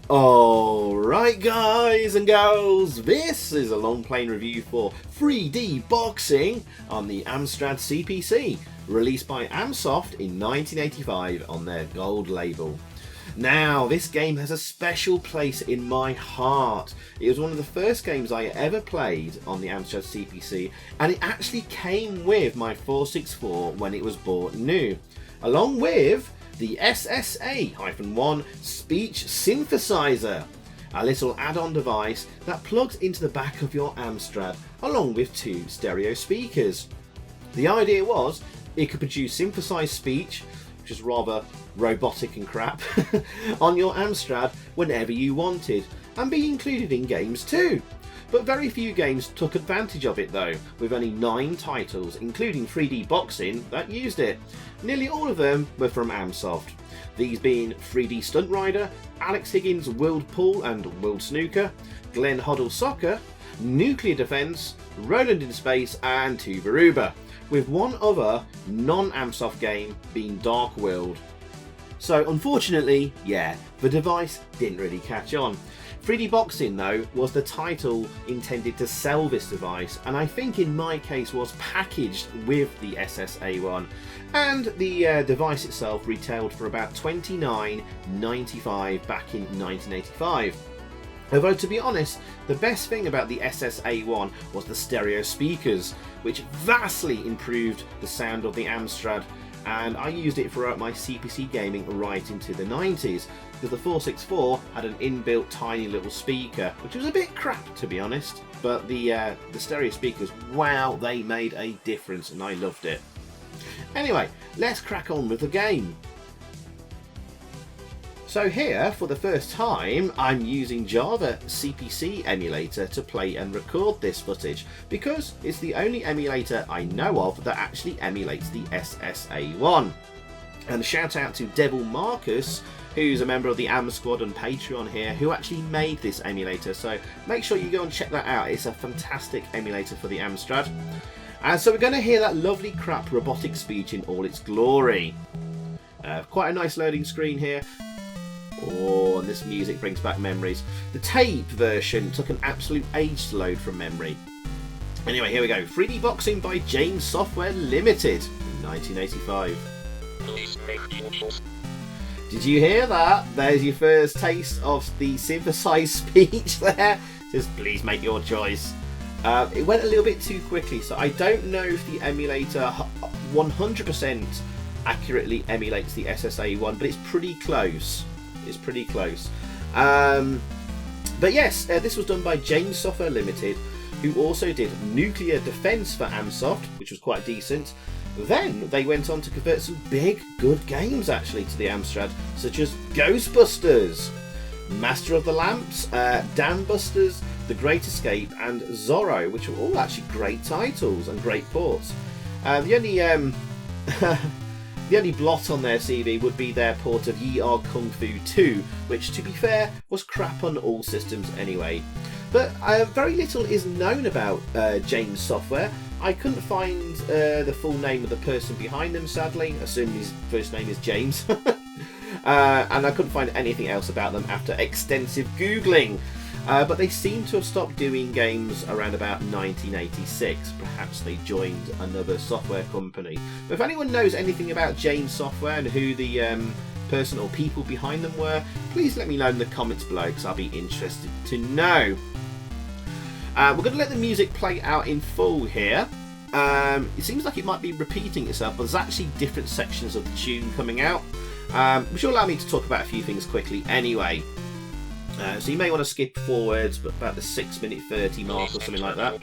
Alright guys and girls, this is a long playing review for 3D boxing on the Amstrad CPC, released by Amsoft in 1985 on their gold label. Now, this game has a special place in my heart. It was one of the first games I ever played on the Amstrad CPC, and it actually came with my 464 when it was bought new, along with the SSA-1 speech synthesizer, a little add-on device that plugs into the back of your Amstrad along with two stereo speakers. The idea was it could produce synthesized speech, which is rather robotic and crap, on your Amstrad whenever you wanted, and be included in games too. But very few games took advantage of it though, with only 9 titles, including 3D Boxing, that used it. Nearly all of them were from Amsoft, these being 3D Stunt Rider, Alex Higgins' World Pool and World Snooker, Glenn Hoddle Soccer, Nuclear Defense, Roland in Space and Tubaruba, with one other non-Amsoft game being Dark World. So unfortunately, yeah, the device didn't really catch on. 3D Boxing though was the title intended to sell this device, and I think in my case was packaged with the SSA-1, and the device itself retailed for about $29.95 back in 1985. Although to be honest, the best thing about the SSA-1 was the stereo speakers, which vastly improved the sound of the Amstrad, and I used it throughout my CPC gaming right into the 90s, because the 464 had an inbuilt tiny little speaker, which was a bit crap to be honest, but the stereo speakers, wow, they made a difference and I loved it. Anyway, let's crack on with the game. So here, for the first time, I'm using JavaCPC emulator to play and record this footage, because it's the only emulator I know of that actually emulates the SSA-1. And shout out to Devilmarkus, who's a member of the Am Squad on Patreon here, who actually made this emulator, so make sure you go and check that out. It's a fantastic emulator for the Amstrad. And so we're going to hear that lovely crap robotic speech in all its glory. Quite a nice loading screen here. Oh, and this music brings back memories. The tape version took an absolute age to load from memory. Anyway, here we go. 3D Boxing by James Software Limited in 1985. Did you hear that? There's your first taste of the synthesized speech there. It says, please make your choice. It went a little bit too quickly, so I don't know if the emulator 100% accurately emulates the SSA-1, but it's pretty close. It's pretty close. But yes, this was done by James Software Limited, who also did Nuclear Defense for Amsoft, which was quite decent. Then they went on to convert some big, good games actually to the Amstrad, such as Ghostbusters, Master of the Lamps, Dambusters, The Great Escape, and Zorro, which were all actually great titles and great ports. The only blot on their CV would be their port of Ye Are Kung Fu 2, which, to be fair, was crap on all systems anyway. But very little is known about James Software. I couldn't find the full name of the person behind them, sadly, assuming his first name is James. And I couldn't find anything else about them after extensive Googling. But they seem to have stopped doing games around about 1986. Perhaps they joined another software company. But if anyone knows anything about James Software and who the person or people behind them were, please let me know in the comments below, because I'll be interested to know. We're going to let the music play out in full here. It seems like it might be repeating itself, but there's actually different sections of the tune coming out, which will allow me to talk about a few things quickly anyway. So you may want to skip forwards, but about the 6:30 mark or something like that.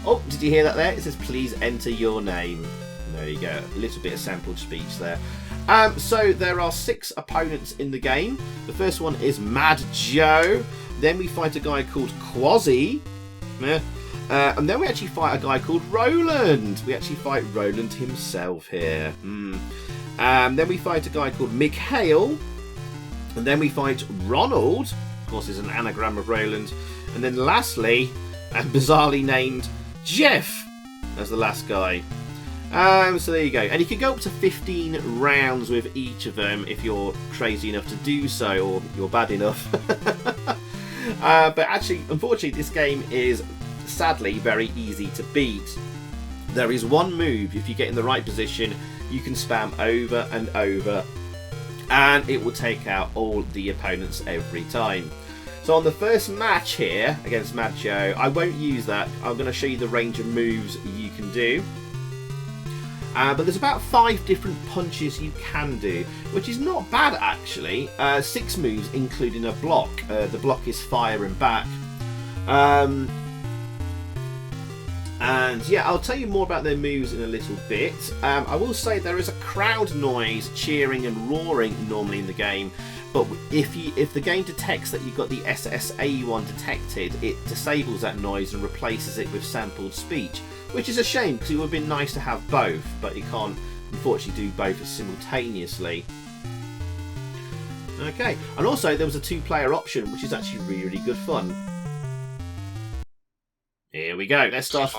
Oh, did you hear that there? It says, please enter your name. There you go, a little bit of sampled speech there. So there are 6 opponents in the game. The first one is Mad Joe. Then we fight a guy called Quasi. And then we actually fight a guy called Roland. We actually fight Roland himself here. Then we fight a guy called Mikhail. And then we fight Ronald, of course is an anagram of Roland. And then lastly, and bizarrely named, Jeff as the last guy. So there you go. And you can go up to 15 rounds with each of them if you're crazy enough to do so, or you're bad enough. But actually, unfortunately, this game is sadly very easy to beat. There is one move, if you get in the right position, you can spam over and over, and it will take out all the opponents every time. So on the first match here against Macho, I won't use that. I'm going to show you the range of moves you can do. But there's about 5 different punches you can do, which is not bad actually. 6 moves including a block. The block is fire and back. And yeah, I'll tell you more about their moves in a little bit. I will say there is a crowd noise, cheering and roaring normally in the game. But if the game detects that you've got the SSA one detected, it disables that noise and replaces it with sampled speech, which is a shame because it would have been nice to have both, but you can't unfortunately do both simultaneously. Okay, and also there was a 2-player option, which is actually really, really good fun. Here we go, let's start.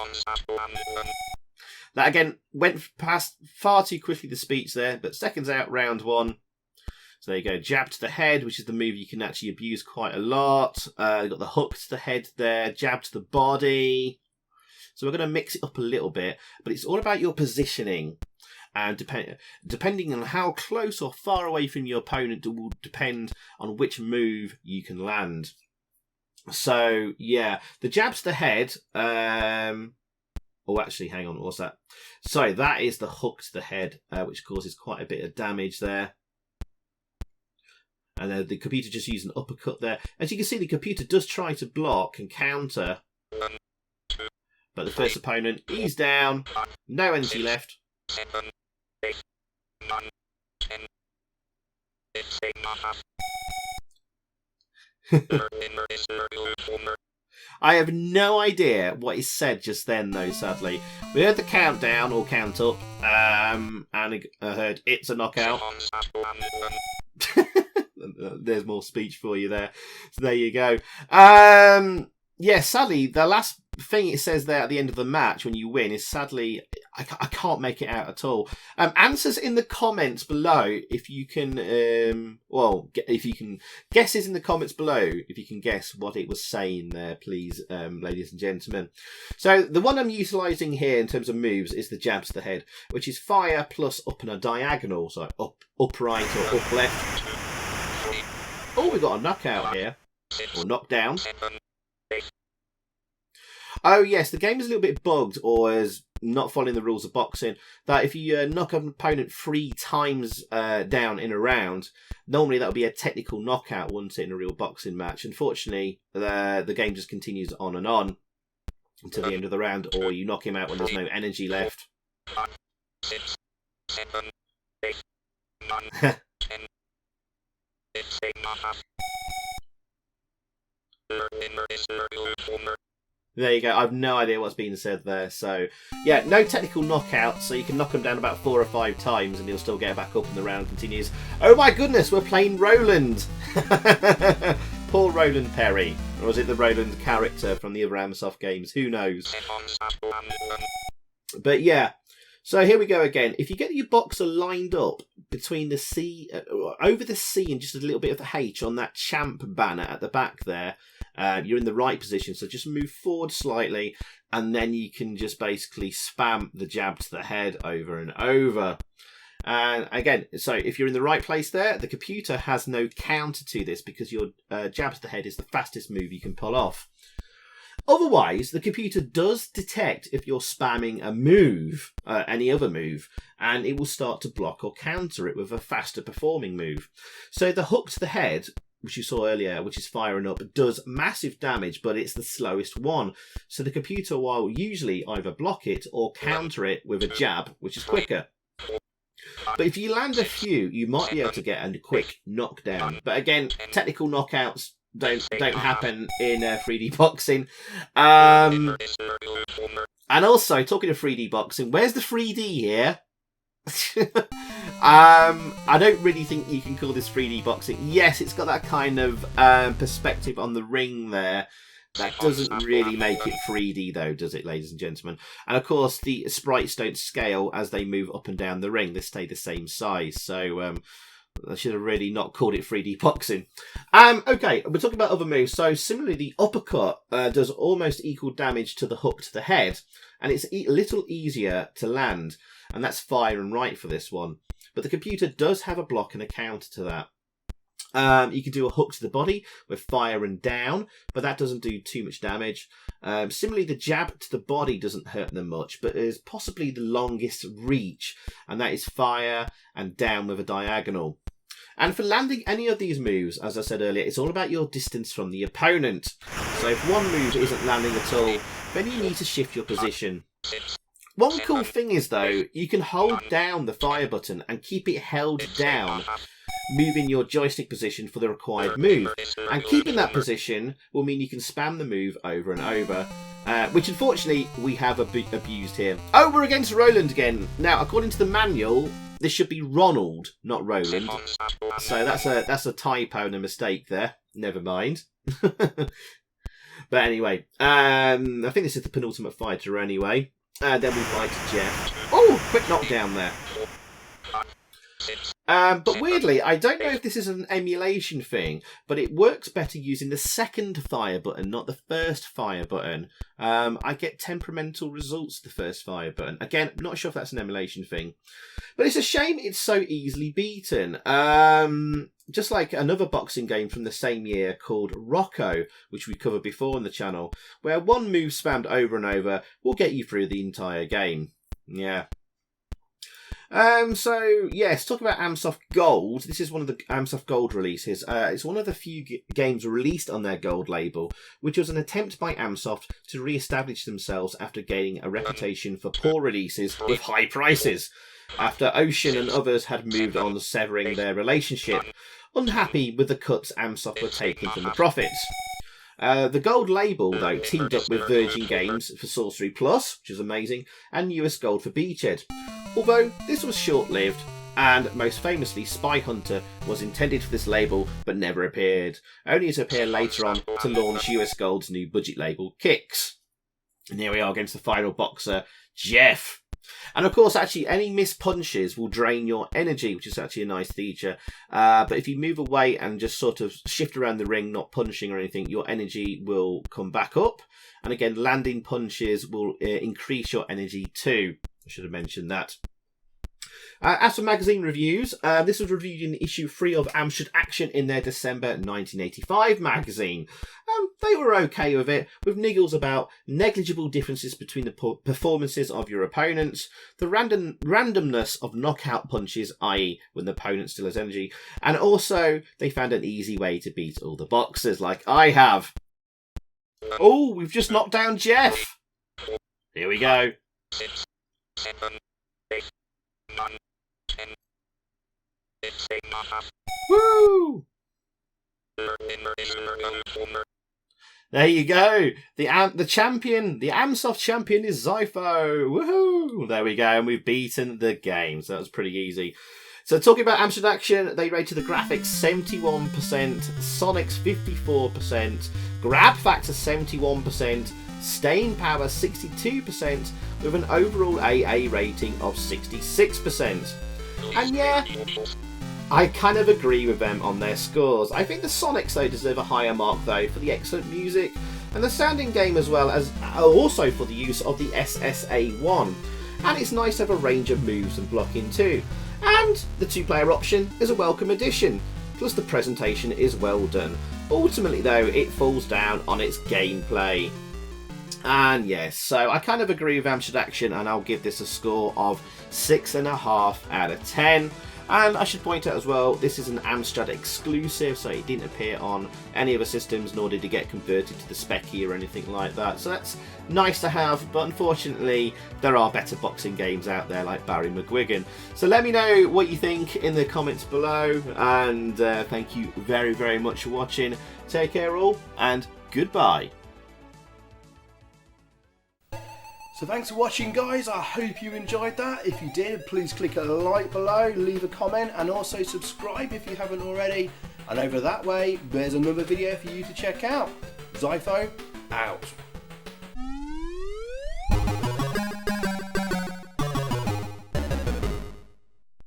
That again went past far too quickly, the speech there, but seconds out, round 1. So there you go, jab to the head, which is the move you can actually abuse quite a lot. You've got the hook to the head there, jab to the body. So we're going to mix it up a little bit, but it's all about your positioning. And depending on how close or far away from your opponent will depend on which move you can land. So yeah, the jab to the head. Oh, actually, hang on, what's that? Sorry, that is the hook to the head, which causes quite a bit of damage there. And the computer just used an uppercut there. As you can see, the computer does try to block and counter. But the first opponent, he's down. No energy left. I have no idea what is said just then, though, sadly. We heard the countdown, or count up, and I heard, it's a knockout. There's more speech for you there. So there you go. Yeah, sadly, the last thing it says there at the end of the match when you win is sadly, I can't make it out at all. Answers in the comments below if you can, if you can, guesses in the comments below if you can guess what it was saying there, please, ladies and gentlemen. So the one I'm utilising here in terms of moves is the jab to the head, which is fire plus up and a diagonal, so up right or up left. Oh, we've got a knockout here, or knockdown. Oh yes, the game is a little bit bugged or is not following the rules of boxing. That if you knock an opponent 3 times down in a round, normally that would be a technical knockout, wouldn't it, in a real boxing match? Unfortunately, the game just continues on and on until the end of the round, or you knock him out when there's no energy left. There you go. I've no idea what's being said there. So, yeah, no technical knockout, so you can knock him down about 4 or 5 times and he'll still get back up and the round continues. Oh my goodness, we're playing Roland! Poor Roland Perry. Or is it the Roland character from the other Amsoft games? Who knows? But yeah, so here we go again. If you get your boxer lined up between the C, over the C and just a little bit of the H on that champ banner at the back there, you're in the right position, so just move forward slightly and then you can just basically spam the jab to the head over and over. And again, so if you're in the right place there, the computer has no counter to this because your jab to the head is the fastest move you can pull off. Otherwise, the computer does detect if you're spamming a move, any other move, and it will start to block or counter it with a faster performing move. So the hook to the head, which you saw earlier, which is firing up, does massive damage, but it's the slowest one. So the computer will usually either block it or counter it with a jab, which is quicker. But if you land a few, you might be able to get a quick knockdown. But again, technical knockouts don't happen in 3D boxing. And also, talking of 3D boxing, where's the 3D here? I don't really think you can call this 3D boxing. Yes, it's got that kind of perspective on the ring there, That doesn't really make it 3D though, does it, ladies and gentlemen? And of course, the sprites don't scale as they move up and down the ring. They stay the same size. So I should have really not called it 3D boxing. Okay, we're talking about other moves. So similarly, the uppercut does almost equal damage to the hook to the head, and it's a little easier to land, and that's fire and right for this one. But the computer does have a block and a counter to that. You can do a hook to the body with fire and down, but that doesn't do too much damage. Similarly, the jab to the body doesn't hurt them much, but is possibly the longest reach, and that is fire and down with a diagonal. And for landing any of these moves, as I said earlier, it's all about your distance from the opponent. So if one move isn't landing at all, then you need to shift your position. One cool thing is, though, you can hold down the fire button and keep it held down, moving your joystick position for the required move. And keeping that position will mean you can spam the move over and over, which unfortunately we have abused here. Oh, we're against Roland again. Now, according to the manual, this should be Ronald, not Roland. So that's a typo and a mistake there. Never mind. But anyway, I think this is the penultimate fighter anyway. Then we fight Jeff. Oh, quick knockdown there. But weirdly, I don't know if this is an emulation thing, but it works better using the second fire button, not the first fire button. I get temperamental results to the first fire button. Again, not sure if that's an emulation thing. But it's a shame it's so easily beaten. Just like another boxing game from the same year called Rocco, which we covered before on the channel, where one move spammed over and over will get you through the entire game. Yeah. So yes, talk about Amsoft Gold. This is one of the Amsoft Gold releases. It's one of the few games released on their Gold label, which was an attempt by Amsoft to re-establish themselves after gaining a reputation for poor releases with high prices, after Ocean and others had moved on, severing their relationship, unhappy with the cuts Amsoft were taking from the profits. The Gold label, though, teamed up with Virgin Games for Sorcery Plus, which is amazing, and US Gold for Beachhead. Although this was short-lived, and most famously Spy Hunter was intended for this label but never appeared, only to appear later on to launch US Gold's new budget label, Kicks. And here we are against the final boxer, Jeff. And of course, actually, any missed punches will drain your energy, which is actually a nice feature. But if you move away and just sort of shift around the ring, not punching or anything, your energy will come back up. And again, landing punches will increase your energy too. I should have mentioned that. As for magazine reviews, this was reviewed in issue 3 of Amstrad Action in their December 1985 magazine. They were okay with it, with niggles about negligible differences between the performances of your opponents, the randomness of knockout punches, i.e. when the opponent still has energy, and also they found an easy way to beat all the boxers, like I have. Oh, we've just knocked down Jeff. Here we go. 6, 7, 8, 9, 10, 6.5. Woo! There you go. The champion, the Amsoft champion is Zypho. Woohoo! There we go, and we've beaten the game. So that was pretty easy. So talking about Amstrad Action, they rated the graphics 71%, Sonics 54%, grab factor 71%, staying power 62%, with an overall AA rating of 66%. And yeah, I kind of agree with them on their scores. I think the Sonics, though, deserve a higher mark, though, for the excellent music and the sounding game, as well as also for the use of the SSA1. And it's nice to have a range of moves and blocking too. And the 2-player option is a welcome addition, plus the presentation is well done. Ultimately, though, it falls down on its gameplay. And yes, so I kind of agree with Amstrad Action, and I'll give this a score of 6.5 out of 10. And I should point out as well, this is an Amstrad exclusive, so it didn't appear on any other systems, nor did it get converted to the Speccy or anything like that. So that's nice to have, but unfortunately, there are better boxing games out there like Barry McGuigan. So let me know what you think in the comments below, and thank you very, very much for watching. Take care all, and goodbye. So thanks for watching, guys. I hope you enjoyed that. If you did, please click a like below, leave a comment, and also subscribe if you haven't already. And over that way, there's another video for you to check out. Zypho out.